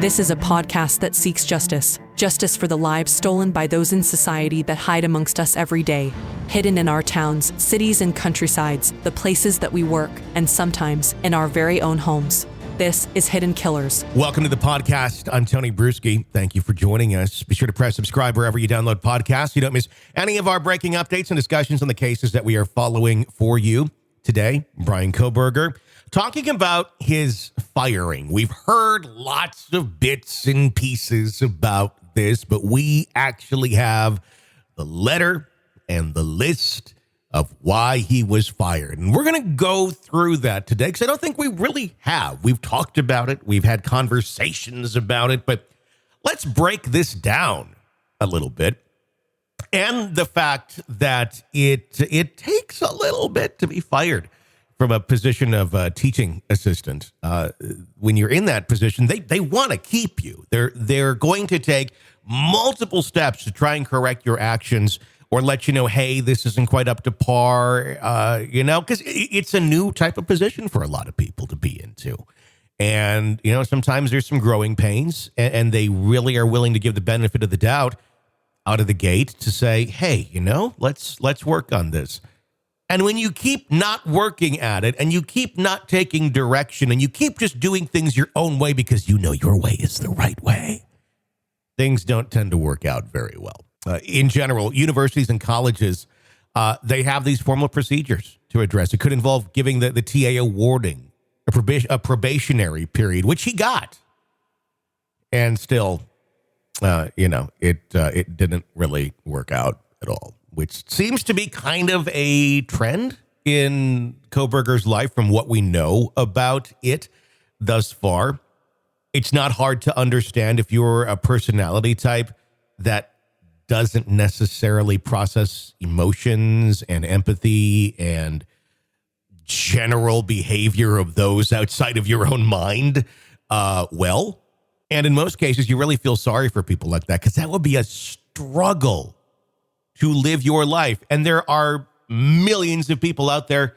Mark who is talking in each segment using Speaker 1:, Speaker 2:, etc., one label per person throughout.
Speaker 1: This is a podcast that seeks justice. Justice for the lives stolen by those in society that hide amongst us every day. Hidden in our towns, cities, and countrysides, the places that we work, and sometimes in our very own homes. This is Hidden Killers.
Speaker 2: Welcome to the podcast. I'm Tony Bruschi. Thank you for joining us. Be sure to press subscribe wherever you download podcasts. So you don't miss any of our breaking updates and discussions on the cases that we are following for you. Today, Bryan Kohberger talking about his firing. We've heard lots of bits and pieces about this, but we actually have the letter and the list of why he was fired. And we're going to go through that today because I don't think we really have. We've talked about it. We've had conversations about it, but let's break this down a little bit. And the fact that it takes a little bit to be fired from a position of teaching assistant. When you're in that position, they want to keep you. They're going to take multiple steps to try and correct your actions or let you know, hey, this isn't quite up to par, because it's a new type of position for a lot of people to be into. And, sometimes there's some growing pains, and they really are willing to give the benefit of the doubt out of the gate to say, hey, let's work on this. And when you keep not working at it and you keep not taking direction and you keep just doing things your own way because you know your way is the right way, things don't tend to work out very well. In general, universities and colleges, they have these formal procedures to address. It could involve giving the TA a warning, a probationary period, which he got. And still, it didn't really work out at all, which seems to be kind of a trend in Kohberger's life from what we know about it thus far. It's not hard to understand if you're a personality type that doesn't necessarily process emotions and empathy and general behavior of those outside of your own mind well. And in most cases, you really feel sorry for people like that because that would be a struggle to live your life. And there are millions of people out there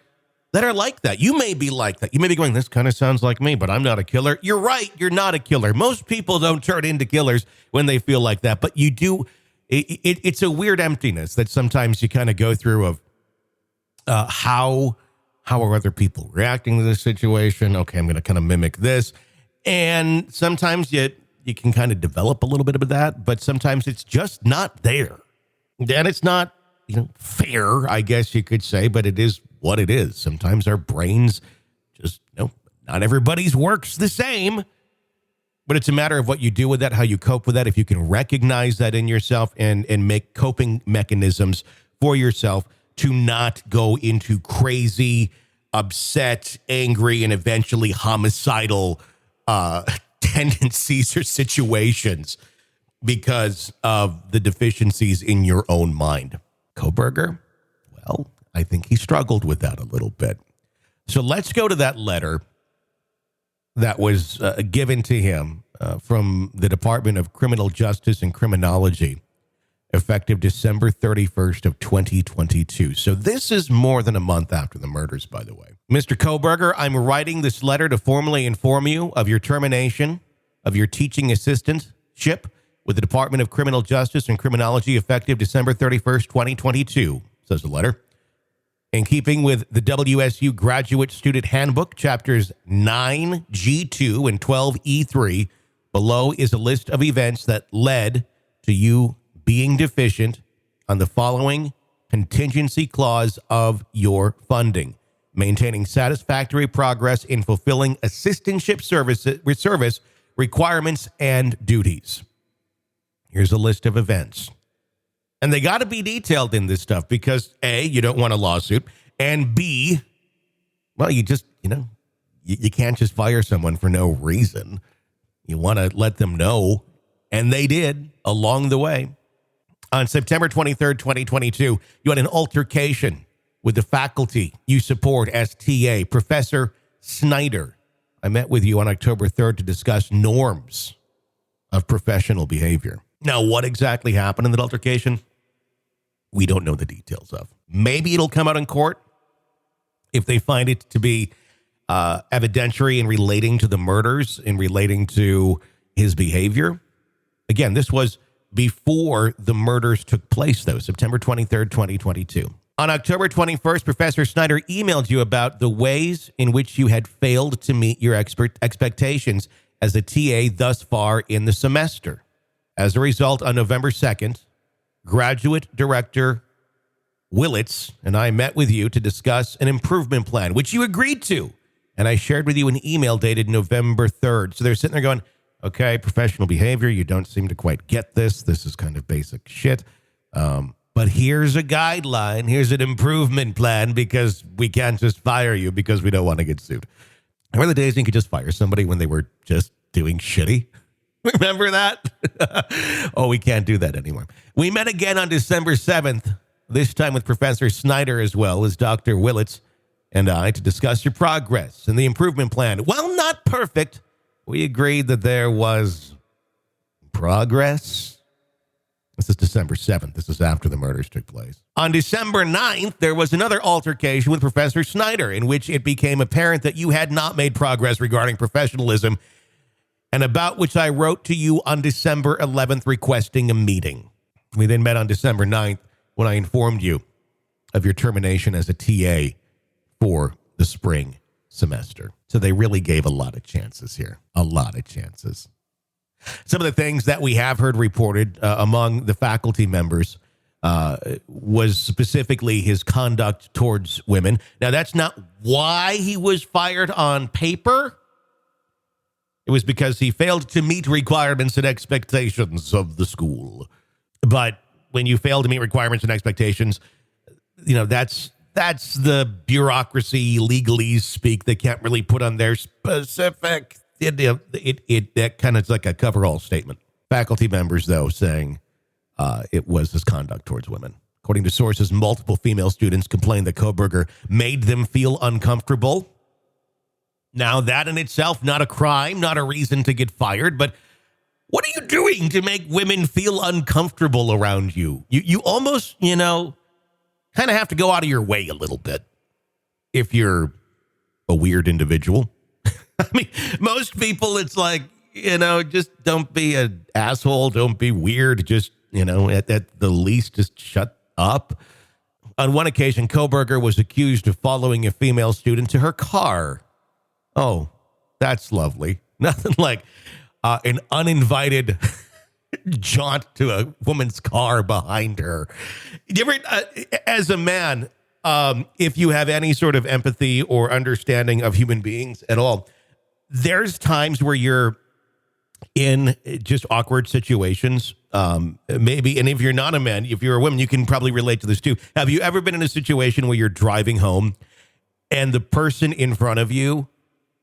Speaker 2: that are like that. You may be like that. You may be going, this kind of sounds like me, but I'm not a killer. You're right. You're not a killer. Most people don't turn into killers when they feel like that, but you do. It's a weird emptiness that sometimes you kind of go through of how are other people reacting to this situation? Okay, I'm going to kind of mimic this. And sometimes you can kind of develop a little bit of that, but sometimes it's just not there. And it's not, fair, I guess you could say, but it is what it is. Sometimes our brains just, not everybody's works the same. But it's a matter of what you do with that, how you cope with that. If you can recognize that in yourself and make coping mechanisms for yourself to not go into crazy, upset, angry, and eventually homicidal tendencies or situations because of the deficiencies in your own mind. Kohberger, well, I think he struggled with that a little bit. So let's go to that letter that was given to him from the Department of Criminal Justice and Criminology, effective December 31st of 2022. So this is more than a month after the murders, by the way. Mr. Kohberger, I'm writing this letter to formally inform you of your termination of your teaching assistantship with the Department of Criminal Justice and Criminology, effective December 31st, 2022, says the letter. In keeping with the WSU Graduate Student Handbook, Chapters 9G2 and 12E3, below is a list of events that led to you being deficient on the following contingency clause of your funding: maintaining satisfactory progress in fulfilling assistantship service requirements and duties. Here's a list of events. And they got to be detailed in this stuff because A, you don't want a lawsuit, and B, well, you just, you can't just fire someone for no reason. You want to let them know, and they did along the way. On September 23rd, 2022, you had an altercation with the faculty you support as TA, Professor Snyder. I met with you on October 3rd to discuss norms of professional behavior. Now, what exactly happened in that altercation? We don't know the details of. Maybe it'll come out in court if they find it to be evidentiary in relating to the murders, in relating to, his behavior. Again, this was before the murders took place, though, September 23rd, 2022. On October 21st, Professor Snyder emailed you about the ways in which you had failed to meet your expectations as a TA thus far in the semester. As a result, on November 2nd, Graduate Director Willits and I met with you to discuss an improvement plan, which you agreed to. And I shared with you an email dated November 3rd. So they're sitting there going, okay, professional behavior, you don't seem to quite get this. This is kind of basic shit. But here's a guideline. Here's an improvement plan because we can't just fire you because we don't want to get sued. Remember the days when you could just fire somebody when they were just doing shitty? Remember that? Oh, we can't do that anymore. We met again on December 7th, this time with Professor Snyder as well as Dr. Willits and I to discuss your progress and the improvement plan. While not perfect, we agreed that there was progress. This is December 7th. This is after the murders took place. On December 9th, there was another altercation with Professor Snyder in which it became apparent that you had not made progress regarding professionalism and about which I wrote to you on December 11th requesting a meeting. We then met on December 9th when I informed you of your termination as a TA for the spring semester. So they really gave a lot of chances here. A lot of chances. Some of the things that we have heard reported among the faculty members was specifically his conduct towards women. Now, that's not why he was fired on paper. It was because he failed to meet requirements and expectations of the school. But when you fail to meet requirements and expectations, that's the bureaucracy, legalese speak they can't really put on their specific. That kind of like a coverall statement. Faculty members, though, saying it was his conduct towards women. According to sources, multiple female students complained that Kohberger made them feel uncomfortable. Now, that in itself, not a crime, not a reason to get fired, but what are you doing to make women feel uncomfortable around you? You almost, kind of have to go out of your way a little bit if you're a weird individual. I mean, most people, it's like, just don't be an asshole. Don't be weird. Just, at the least, just shut up. On one occasion, Kohberger was accused of following a female student to her car. Oh, that's lovely. Nothing like an uninvited jaunt to a woman's car behind her. As a man, if you have any sort of empathy or understanding of human beings at all, there's times where you're in just awkward situations. Maybe, and if you're not a man, if you're a woman, you can probably relate to this too. Have you ever been in a situation where you're driving home and the person in front of you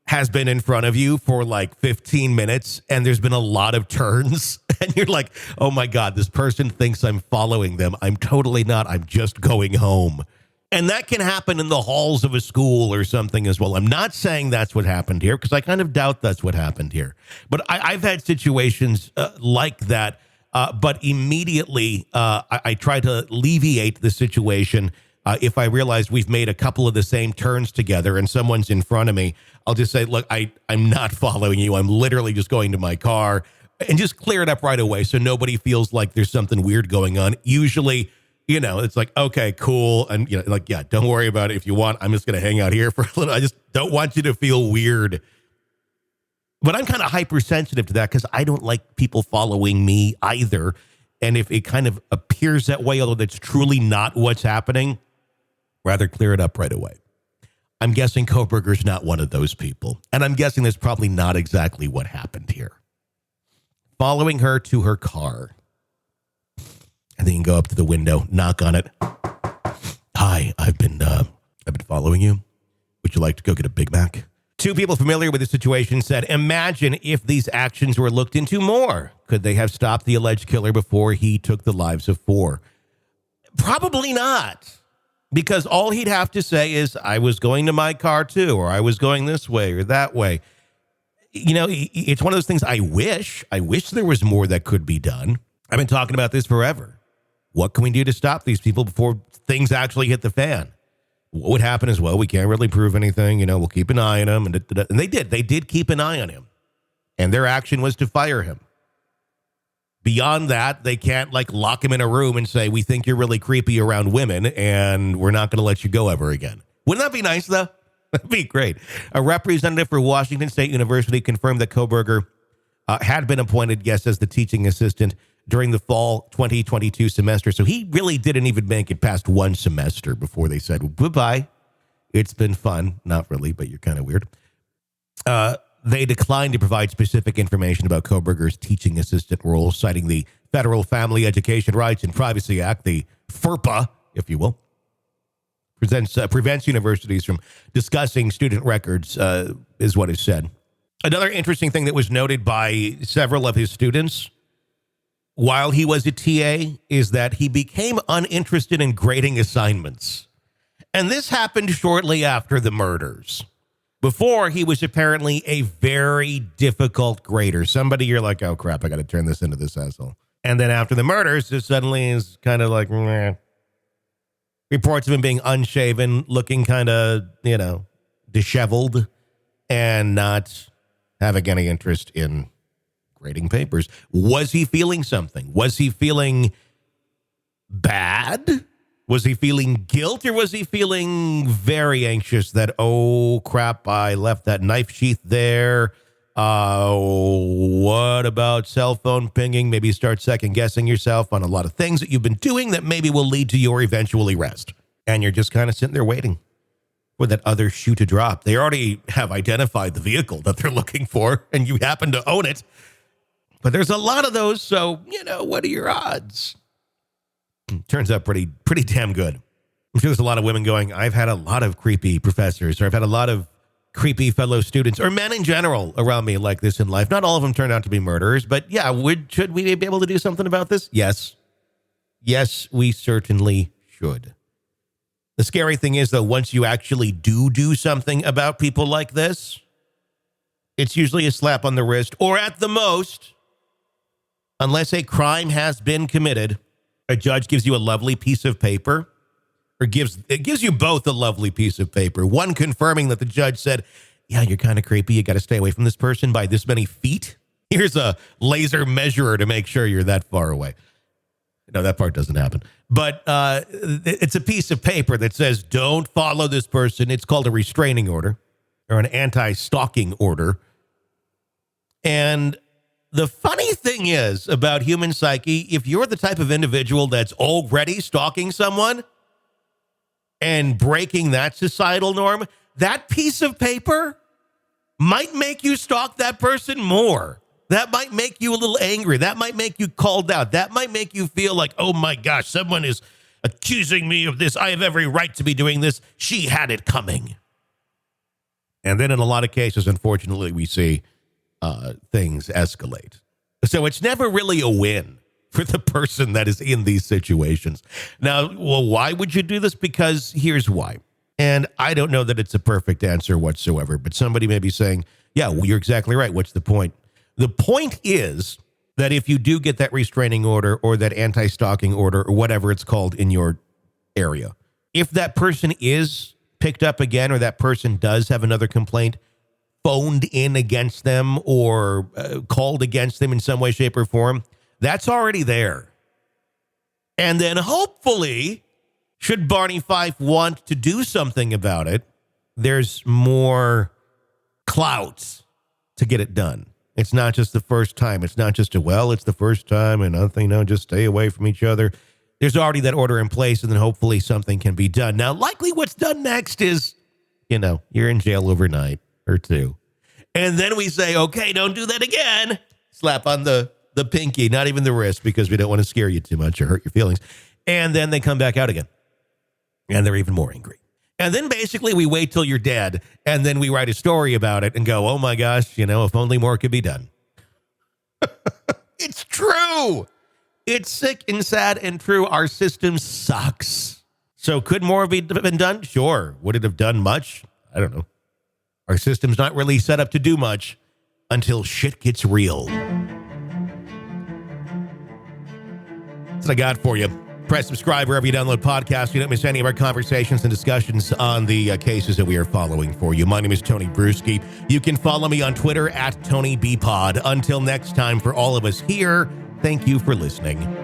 Speaker 2: has been in front of you for like 15 minutes and there's been a lot of turns and you're like, oh my God, this person thinks I'm following them. I'm totally not. I'm just going home. And that can happen in the halls of a school or something as well. I'm not saying that's what happened here because I kind of doubt that's what happened here. But I've had situations like that. But immediately I try to alleviate the situation. If I realize we've made a couple of the same turns together and someone's in front of me, I'll just say, look, I'm not following you. I'm literally just going to my car and just clear it up right away so nobody feels like there's something weird going on. Usually, it's like, okay, cool. And, yeah, don't worry about it. If you want, I'm just going to hang out here for a little. I just don't want you to feel weird. But I'm kind of hypersensitive to that because I don't like people following me either. And if it kind of appears that way, although that's truly not what's happening, rather clear it up right away. I'm guessing Kohberger's not one of those people. And I'm guessing that's probably not exactly what happened here. Following her to her car. And then you can go up to the window, knock on it. Hi, I've been following you. Would you like to go get a Big Mac? Two people familiar with the situation said, imagine if these actions were looked into more. Could they have stopped the alleged killer before he took the lives of 4? Probably not. Because all he'd have to say is, I was going to my car too, or I was going this way or that way. It's one of those things I wish there was more that could be done. I've been talking about this forever. What can we do to stop these people before things actually hit the fan? What would happen is, well, we can't really prove anything. We'll keep an eye on him. And they did keep an eye on him. And their action was to fire him. Beyond that, they can't lock him in a room and say, we think you're really creepy around women and we're not going to let you go ever again. Wouldn't that be nice, though? That'd be great. A representative for Washington State University confirmed that Kohberger had been appointed, yes, as the teaching assistant during the fall 2022 semester. So he really didn't even make it past one semester before they said, goodbye. It's been fun. Not really, but you're kind of weird. They declined to provide specific information about Kohberger's teaching assistant role, citing the Federal Family Education Rights and Privacy Act, the FERPA, if you will. Prevents universities from discussing student records, is what is said. Another interesting thing that was noted by several of his students while he was a TA is that he became uninterested in grading assignments. And this happened shortly after the murders. Before, he was apparently a very difficult grader. Somebody you're like, oh, crap, I got to turn this into this asshole. And then after the murders, it suddenly is kind of like, meh. Reports of him being unshaven, looking kind of, disheveled, and not having any interest in grading papers. Was he feeling something? Was he feeling bad? Was he feeling guilt, or was he feeling very anxious that, oh, crap, I left that knife sheath there? What about cell phone pinging? Maybe start second-guessing yourself on a lot of things that you've been doing that maybe will lead to your eventual arrest. And you're just kind of sitting there waiting for that other shoe to drop. They already have identified the vehicle that they're looking for, and you happen to own it. But there's a lot of those, so, what are your odds? Turns out pretty damn good. I'm sure there's a lot of women going, I've had a lot of creepy professors, or I've had a lot of creepy fellow students, or men in general around me like this in life. Not all of them turned out to be murderers, but yeah, should we be able to do something about this? Yes. Yes, we certainly should. The scary thing is, though, once you actually do something about people like this, it's usually a slap on the wrist, or at the most, unless a crime has been committed, a judge gives you a lovely piece of paper, or it gives you both a lovely piece of paper. One confirming that the judge said, yeah, you're kind of creepy. You got to stay away from this person by this many feet. Here's a laser measurer to make sure you're that far away. No, that part doesn't happen. But it's a piece of paper that says, don't follow this person. It's called a restraining order or an anti-stalking order. And the funny thing is about human psyche, if you're the type of individual that's already stalking someone and breaking that societal norm, that piece of paper might make you stalk that person more. That might make you a little angry. That might make you called out. That might make you feel like, oh my gosh, someone is accusing me of this. I have every right to be doing this. She had it coming. And then in a lot of cases, unfortunately, we see things escalate. So it's never really a win for the person that is in these situations. Now, well, why would you do this? Because here's why. And I don't know that it's a perfect answer whatsoever, but somebody may be saying, yeah, well, you're exactly right. What's the point? The point is that if you do get that restraining order or that anti-stalking order or whatever it's called in your area, if that person is picked up again or that person does have another complaint phoned in against them or called against them in some way, shape, or form, that's already there. And then hopefully, should Barney Fife want to do something about it, there's more clout to get it done. It's not just the first time. It's not just it's the first time and nothing, just stay away from each other. There's already that order in place, and then hopefully something can be done. Now, likely what's done next is, you're in jail overnight or two. And then we say, okay, don't do that again. Slap on the pinky, not even the wrist, because we don't want to scare you too much or hurt your feelings. And then they come back out again. And they're even more angry. And then basically we wait till you're dead, and then we write a story about it and go, oh my gosh, if only more could be done. It's true. It's sick and sad and true. Our system sucks. So could more have been done? Sure. Would it have done much? I don't know. Our system's not really set up to do much until shit gets real. That's what I got for you. Press subscribe wherever you download podcasts. You don't miss any of our conversations and discussions on the cases that we are following for you. My name is Tony Bruschi. You can follow me on Twitter at TonyBPod. Until next time, for all of us here, thank you for listening.